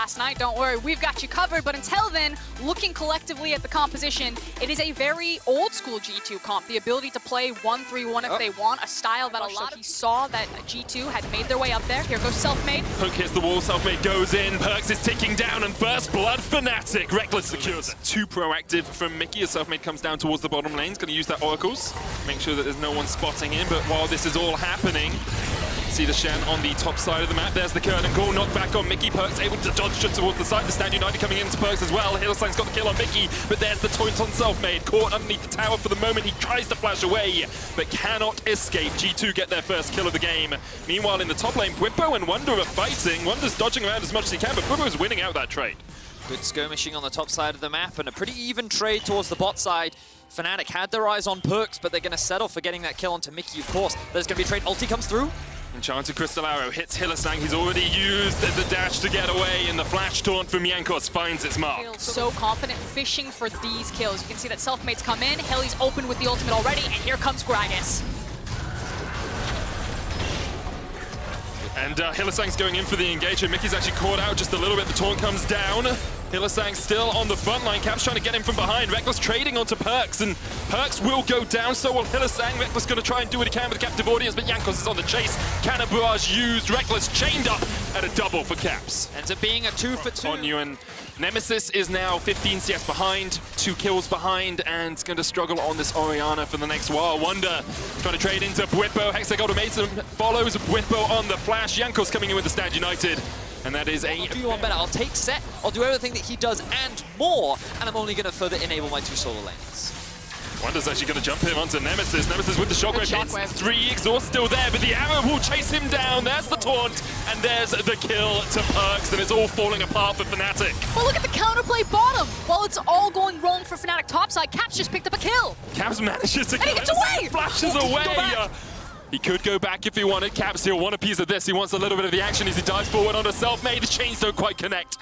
last night. Don't worry, we've got you covered. But until then, looking collectively at the composition, it is a very old school G2 comp. The ability to play 1-3-1 if they want, a style that a lot of saw that G2 had made their way up there. Here goes Selfmade. Hook hits the wall, Selfmade goes in, Perkz is ticking down, and First Blood Fnatic. Rekkles secures it. Too proactive from Mickey as Selfmade comes down towards the bottom lane. He's going to use that Oracles, make sure that there's no one spotting him. But while this is all happening, see the Shen on the top side of the map. There's the curtain call, knocked back on Mickey. Perkz able to dodge just towards the side. The Stand United coming into Perkz as well. Hillsang's got the kill on Mickey, but there's the taunt on Selfmade. Caught underneath the tower for the moment. He tries to flash away, but cannot escape. G2 get their first kill of the game. Meanwhile, in the top lane, Bwipo and Wunder are fighting. Wunder's dodging around as much as he can, but Bwipo's winning out that trade. Good skirmishing on the top side of the map, and a pretty even trade towards the bot side. Fnatic had their eyes on Perkz, but they're going to settle for getting that kill onto Mickey, of course. There's going to be a trade. Ulti comes through. Enchanted Crystal Arrow hits Hylissang. He's already used the dash to get away, and the flash taunt from Jankos finds its mark. So confident fishing for these kills. You can see that Selfmade's come in. Hilly's open with the ultimate already, and here comes Gragas. And Hylissang's going in for the engagement. Mickey's actually caught out just a little bit. The taunt comes down. Hylissang still on the front line. Caps trying to get him from behind. Rekkles trading onto Perkz, and Perkz will go down. So will Hylissang. Rekkles going to try and do what he can with the captive audience, but Jankos is on the chase. Cannon barrage used. Rekkles chained up at a double for Caps. Ends up being a 2-for-2. On you, and Nemesis is now 15 CS behind, 2 kills behind, and going to struggle on this Orianna for the next while. Wunder trying to trade into Bwipo. Hexag Automation follows Bwipo on the flash. Jankos coming in with the Stand United. And that is a... I'll do you one better. I'll take Set. I'll do everything that he does and more. And I'm only going to further enable my 2 solo lanes. Wunder's actually going to jump him onto Nemesis. Nemesis with the shockwave hits. 3 exhaust still there, but the arrow will chase him down. There's the taunt, and there's the kill to Perkz, and it's all falling apart for Fnatic. Well, look at the counterplay bottom. While it's all going wrong for Fnatic topside, Caps just picked up a kill. Caps manages to kill. And he gets away! Flashes away. He could go back if he wanted. Caps, he'll want a piece of this. He wants a little bit of the action as he dives forward onto Selfmade. The chains don't quite connect.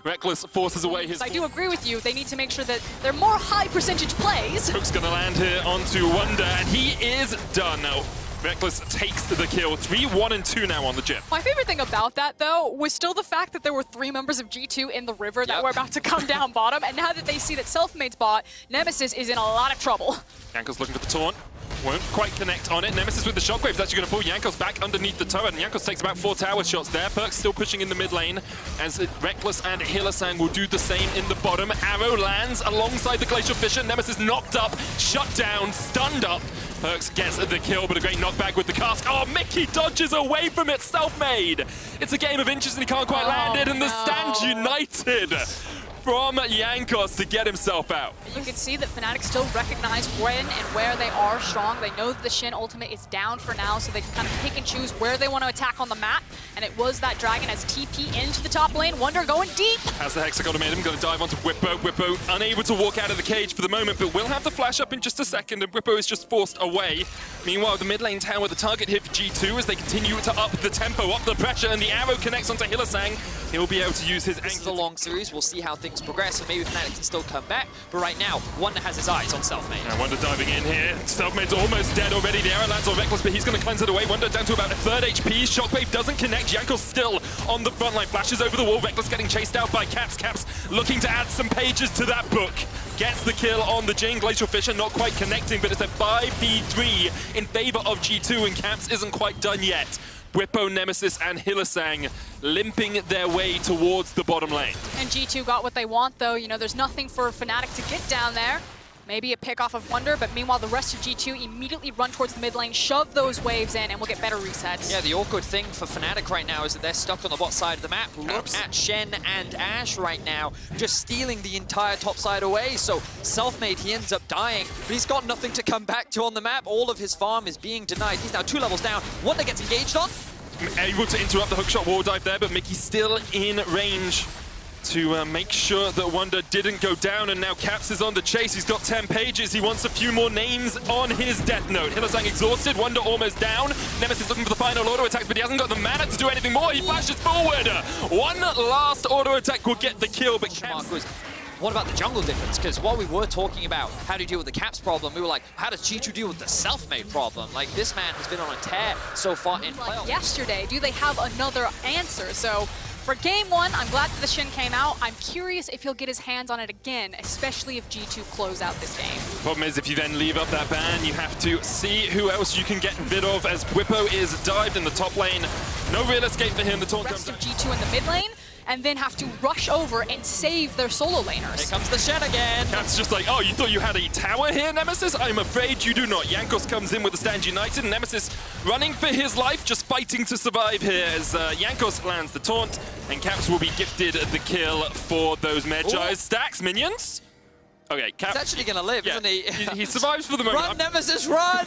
Rekkles forces away his... I do agree with you. They need to make sure that they're more high percentage plays. Hook's going to land here onto Wunder, and he is done now. Rekkles takes the kill. 3-1-2 now on the Jim. My favorite thing about that, though, was still the fact that there were 3 members of G2 in the river that were about to come down bottom, and now that they see that Selfmade's bot, Nemesis is in a lot of trouble. Jankos looking for the taunt. Won't quite connect on it. Nemesis with the shockwave is actually going to pull Jankos back underneath the turret, and Jankos takes about 4 tower shots there. Perkz still pushing in the mid lane, as Rekkles and Hylissang will do the same in the bottom. Arrow lands alongside the Glacial Fissure. Nemesis knocked up, shut down, stunned up. Perkz gets the kill, but a great knockback with the cast. Oh, Mickey dodges away from it, Selfmade. It's a game of inches and he can't quite land it, and the Stand United from Jankos to get himself out. You can see that Fnatic still recognize when and where they are strong. They know that the Shin ultimate is down for now, so they can kind of pick and choose where they want to attack on the map. And it was that Dragon as TP into the top lane. Wunder going deep. Has the Hexag Automation going to dive onto Bwipo. Bwipo unable to walk out of the cage for the moment, but will have the flash up in just a second, and Bwipo is just forced away. Meanwhile, the mid lane tower, the target hit for G2 as they continue to up the tempo, up the pressure, and the arrow connects onto Hylissang. He'll be able to use his... This is a long series. We'll see how things progress, and maybe Fnatic can still come back. But right now, Wunder has his eyes on Selfmade. Yeah, Wunder diving in here. Selfmade's almost dead already. The arrow lands on Rekkles, but he's going to cleanse it away. Wunder down to about a 3rd HP. Shockwave doesn't connect. Jankos still on the front line. Flashes over the wall. Rekkles getting chased out by Caps. Caps looking to add some pages to that book. Gets the kill on the Jhin. Glacial Fissure not quite connecting, but it's a 5v3 in favor of G2, and Caps isn't quite done yet. Bwipo, Nemesis, and Hylissang limping their way towards the bottom lane. And G2 got what they want, though. You know, there's nothing for Fnatic to get down there. Maybe a pick off of Wunder, but meanwhile, the rest of G2 immediately run towards the mid lane, shove those waves in, and we'll get better resets. Yeah, the awkward thing for Fnatic right now is that they're stuck on the bot side of the map. Look at Shen and Ashe right now, just stealing the entire top side away. So Selfmade, he ends up dying, but he's got nothing to come back to on the map. All of his farm is being denied. He's now 2 levels down. Wunder gets engaged on. Able to interrupt the hookshot wall dive there, but Mickey's still in range to make sure that Wunder didn't go down, and now Caps is on the chase. He's got 10 pages. He wants a few more names on his death note. Hylissang exhausted, Wunder almost down. Nemesis looking for the final auto attacks, but he hasn't got the mana to do anything more. He flashes forward. One last auto attack will get the kill, but Caps... What about the jungle difference? Because while we were talking about how to deal with the Caps problem, we were like, how does G2 deal with the Selfmade problem? Like, this man has been on a tear so far in playoffs. Yesterday, do they have another answer? So For game one, I'm glad that the Shin came out. I'm curious if he'll get his hands on it again, especially if G2 close out this game. Problem is, if you then leave up that ban, you have to see who else you can get rid of, as Bwipo is dived in the top lane. No real escape for him. The taunt comes Rest of G2 in the mid lane, and then have to rush over and save their solo laners. Here comes the Shen again. Cap's just like, oh, you thought you had a tower here, Nemesis? I'm afraid you do not. Jankos comes in with the stand united, and Nemesis running for his life, just fighting to survive here as Jankos lands the taunt, and Caps will be gifted the kill for those Magi. Stacks minions. Okay, Cap. He's actually gonna live, isn't he? He survives for the moment. Run, Nemesis, run!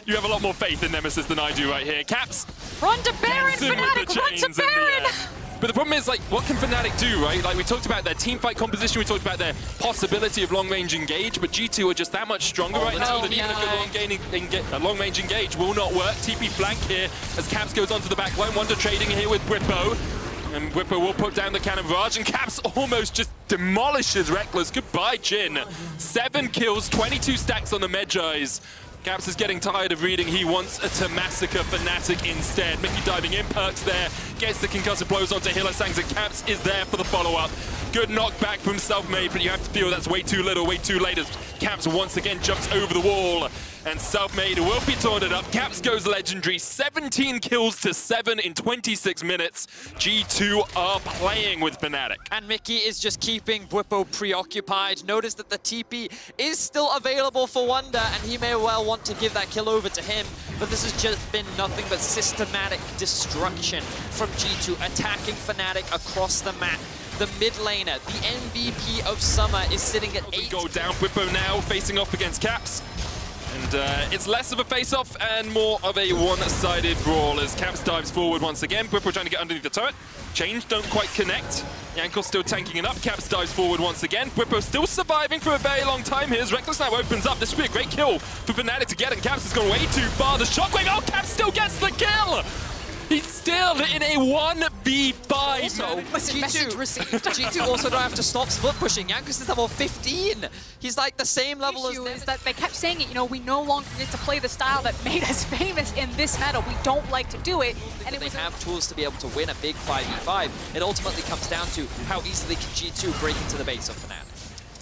You have a lot more faith in Nemesis than I do right here. Caps. Run to Baron, Fnatic, run to Baron! But the problem is, like, what can Fnatic do, right? Like, we talked about their team fight composition, we talked about their possibility of long-range engage, but G2 are just that much stronger right now that even if a long-range engage will not work. TP flank here as Caps goes onto the back line. Wonder trading here with Bwipo. And Bwipo will put down the cannon barrage, and Caps almost just demolishes Reckless. Goodbye, Jin. 7 kills, 22 stacks on the Medjais. Caps is getting tired of reading. He wants to massacre Fnatic instead. Mickey diving in, Perks there, gets the concussive blows onto Hylissang's, and Caps is there for the follow-up. Good knockback from Selfmade, but you have to feel that's way too little, way too late as Caps once again jumps over the wall. And Selfmade will be taunted up. Caps goes legendary, 17 kills to 7 in 26 minutes. G2 are playing with Fnatic. And Mickey is just keeping Bwipo preoccupied. Notice that the TP is still available for Wonder, and he may well want to give that kill over to him. But this has just been nothing but systematic destruction from G2, attacking Fnatic across the map. The mid laner, the MVP of Summer, is sitting at 8. Go down, Bwipo now facing off against Caps. And it's less of a face-off and more of a one-sided brawl as Caps dives forward once again. Bwipo trying to get underneath the turret. Change don't quite connect. Jankos still tanking it up. Caps dives forward once again. Bwipo still surviving for a very long time here as Reckless now opens up. This would be a great kill for Fnatic to get, and Caps has gone way too far. The shockwave, oh, Caps still gets the kill! He's still in a 1v5. Also, G2 also don't have to stop split pushing. Jankos is level 15. He's like the same level as them. Is that they kept saying it, you know, we no longer get to play the style that made us famous in this meta. We don't like to do it. And they have tools to be able to win a big 5v5. It ultimately comes down to how easily can G2 break into the base of Fnatic.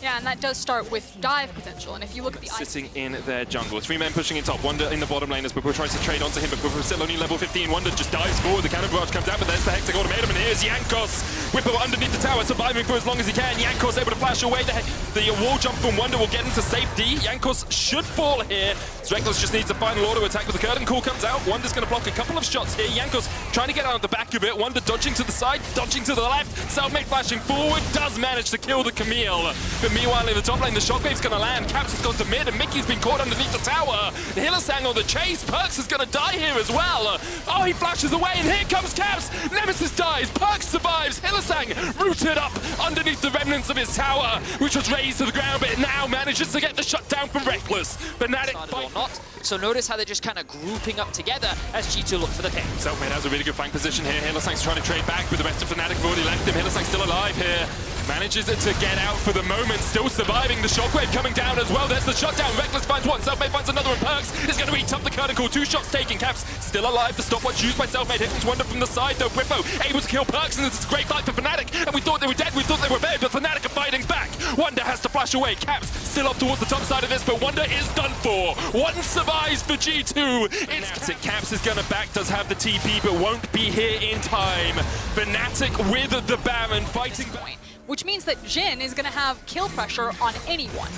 Yeah, and that does start with dive potential. And if you look at the sitting in their jungle, 3 men pushing in top. Wonder in the bottom lane as Bwipo tries to trade onto him, but Bwipo still only level 15. Wonder just dives forward. The cannon barrage comes out, but there's the Hexag Ultimatum, and here's Jankos. Bwipo underneath the tower, surviving for as long as he can. Jankos able to flash away. The wall jump from Wonder will get him to safety. Jankos should fall here. Reckless just needs a final auto attack, but the curtain call comes out. Wonder's going to block a couple of shots here. Jankos trying to get out of the back of it. Wonder dodging to the side, dodging to the left. Selfmade flashing forward, does manage to kill the Camille. But meanwhile, in the top lane, the shockwave's going to land. Caps has gone to mid, and Mickey's been caught underneath the tower. Hylissang on the chase. Perks is going to die here as well. Oh, he flashes away, and here comes Caps. Nemesis dies. Perks survives. Hylissang rooted up underneath the remnants of his tower, which was raised to the ground, but it now manages to get the shutdown from Reckless. Fnatic or not. So notice how they're just kind of grouping up together as G2 look for the pick. Selfmade has a really good flank position here. Hylissang's trying to trade back, but the rest of Fnatic have already left him. Hylissang's still alive here. Manages it to get out for the moment, still surviving. The shockwave coming down as well. There's the shutdown. Reckless finds one, Selfmade finds another, and Perks is going to eat up the curtain call. 2 shots taken. Caps still alive. The stopwatch used by Selfmade. Here comes Wonder from the side though. Bwipo able to kill Perks, and this is a great fight for Fnatic. And we thought they were dead, we thought they were bad, but Fnatic are fighting back. Wonder has to flash away. Caps still up towards the top side of this, but Wonder is done for. One survives for G2. It's Caps is going to back, does have the TP, but won't be here in time. Fnatic with the Baron fighting back. Which means that Jin is going to have kill pressure on anyone.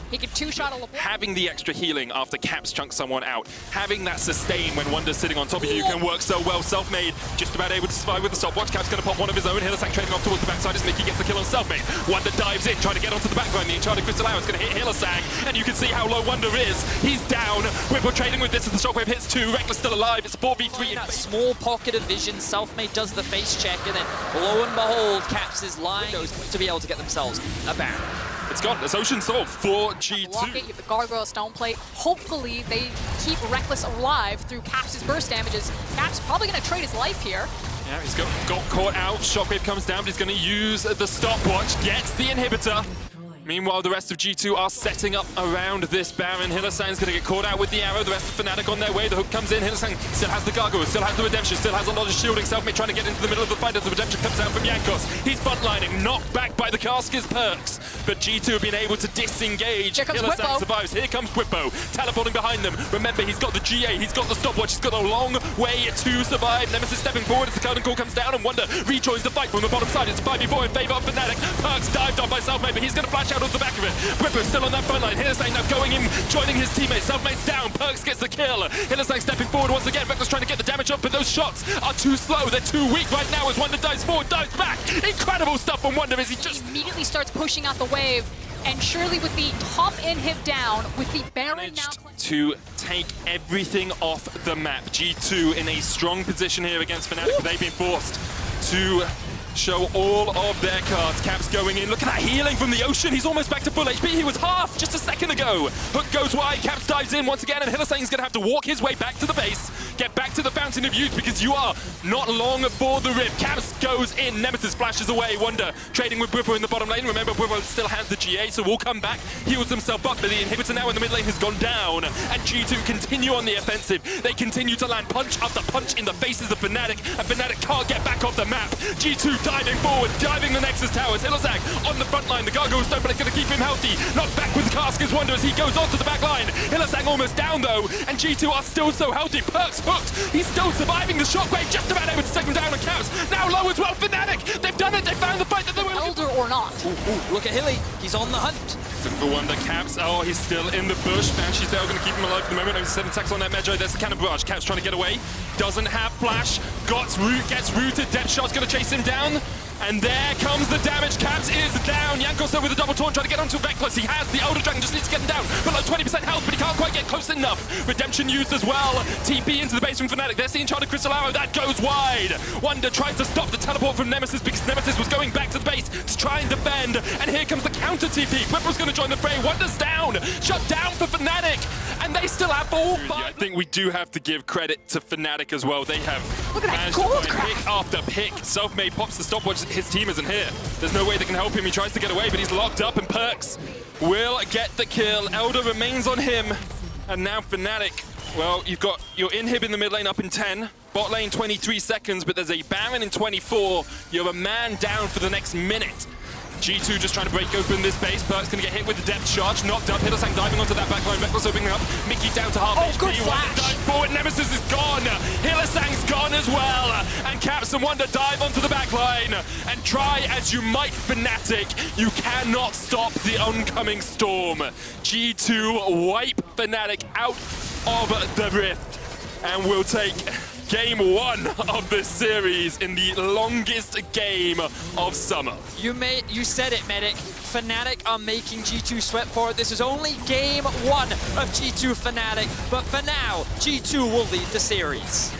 He can 2-shot a LeBlanc. Having the extra healing after Caps chunks someone out, having that sustain when Wonder's sitting on top of you can work so well. Selfmade just about able to survive with the stopwatch. Caps going to pop one of his own. Hylissang trading off towards the backside as Mickey gets the kill on Selfmade. Wonder dives in, trying to get onto the backline. The Enchanted Crystal Arrow is going to hit Hylissang, and you can see how low Wonder is. He's down. Bwipo trading with this as the shockwave hits 2. Reckless still alive. It's a 4v3. That small pocket of vision, Selfmade does the face check, and then lo and behold, Caps is lying to be able to get themselves a Baron. It's gone. It's Ocean Soul for G2. Block it, you have the Gargoyle Stone Plate. Hopefully they keep Reckless alive through Caps' burst damages. Caps probably going to trade his life here. Yeah, he's got caught out. Shockwave comes down, but he's going to use the stopwatch. Gets the inhibitor. Meanwhile, the rest of G2 are setting up around this Baron. Hylissang's going to get caught out with the arrow. The rest of Fnatic on their way. The hook comes in. Hylissang still has the gargoyle, still has the redemption, still has a lot of shielding. Selfmade trying to get into the middle of the fight as the redemption comes out from Jankos. He's frontlining, knocked back by the Casker's perks. But G2 have been able to disengage. Hylissang survives. Here comes Bwipo, teleporting behind them. Remember, he's got the GA, he's got the stopwatch, he's got a long way to survive. Nemesis stepping forward as the curtain call comes down, and Wonder rejoins the fight from the bottom side. It's 5v4 in favor of Fnatic. Perks dived on by Selfmade, but he's going to flash out of the back of it. Bwipo still on that front line. Hylissang now going in, joining his teammates. Selfmade's down. Perks gets the kill. Hylissang stepping forward once again. Vector's trying to get the damage up, but those shots are too slow. They're too weak right now as Wonder dives forward, dives back. Incredible stuff from Wonder as he just immediately starts pushing out the wave. And surely with the top inhib down, with the Baron now to take everything off the map. G2 in a strong position here against Fnatic. They've been forced to show all of their cards. Caps going in. Look at that healing from the Ocean. He's almost back to full HP. He was half just a second ago. Hook goes wide. Caps dives in once again, and Hylissang's going to have to walk his way back to the base. Get back to the Fountain of Youth because you are not long for the rip. Caps goes in. Nemesis flashes away. Wonder trading with Bwipo in the bottom lane. Remember, Bwipo still has the GA, so we'll come back. Heals himself up, but the inhibitor now in the mid lane has gone down. And G2 continue on the offensive. They continue to land punch after punch in the faces of Fnatic, and Fnatic can't get back off the map. G2 diving forward, diving the Nexus towers. Hylissang on the front line. The gargoyle's done, but it's going to keep him healthy. Knocked back with Casker's Wonder as he goes onto the back line. Hylissang almost down though, and G2 are still so healthy. Perks hooked. He's still surviving the shockwave, just about able to take him down on Caps. Now low as well, Fnatic. They've done it. They found the fight that they were Elder or not. Ooh, look at Hilly. He's on the hunt. For Wonder, Caps, oh, he's still in the bush. Banshee's there, going to keep him alive for the moment. Only 7 attacks on that Medjo. There's the cannon barrage. Caps trying to get away. Doesn't have flash. Gets rooted. Depth shot's going to chase him down. And there comes the damage. Caps is down. Jankos there with a double taunt trying to get onto Reckless. He has the Elder Dragon, just needs to get him down. Below 20% health, but he can't quite get close enough. Redemption used as well. TP into the base from Fnatic. They're seeing Enchanted Crystal Arrow. That goes wide. Wonder tries to stop the teleport from Nemesis because Nemesis was going back to the base to try and defend. And here comes the counter TP. Bwipo's going to join the fray. Wonder's down. Shut down for Fnatic. And they still have all five. Yeah, I think we do have to give credit to Fnatic as well. They have managed to find pick after pick. Selfmade pops the stopwatch. His team isn't here. There's no way they can help him. He tries to get away, but he's locked up, and Perks will get the kill. Elder remains on him. And now Fnatic, well, you've got your inhib in the mid lane up in 10. Bot lane 23 seconds, but there's a Baron in 24. You're a man down for the next minute. G2 just trying to break open this base. Perks going to get hit with the depth charge. Knocked up. Hylissang diving onto that backline. Reckless opening up. Mickey down to half HP. Good flash. Dive forward. Nemesis is gone. Hylissang's gone as well. And Caps and Wonder dive onto the backline. And try as you might, Fnatic, you cannot stop the oncoming storm. G2 wipe Fnatic out of the rift. And we'll take Game 1 of this series in the longest game of summer. You said it, Medic. Fnatic are making G2 sweat for it. This is only Game 1 of G2 Fnatic, but for now, G2 will lead the series.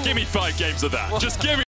Give me 5 games of that. Just give me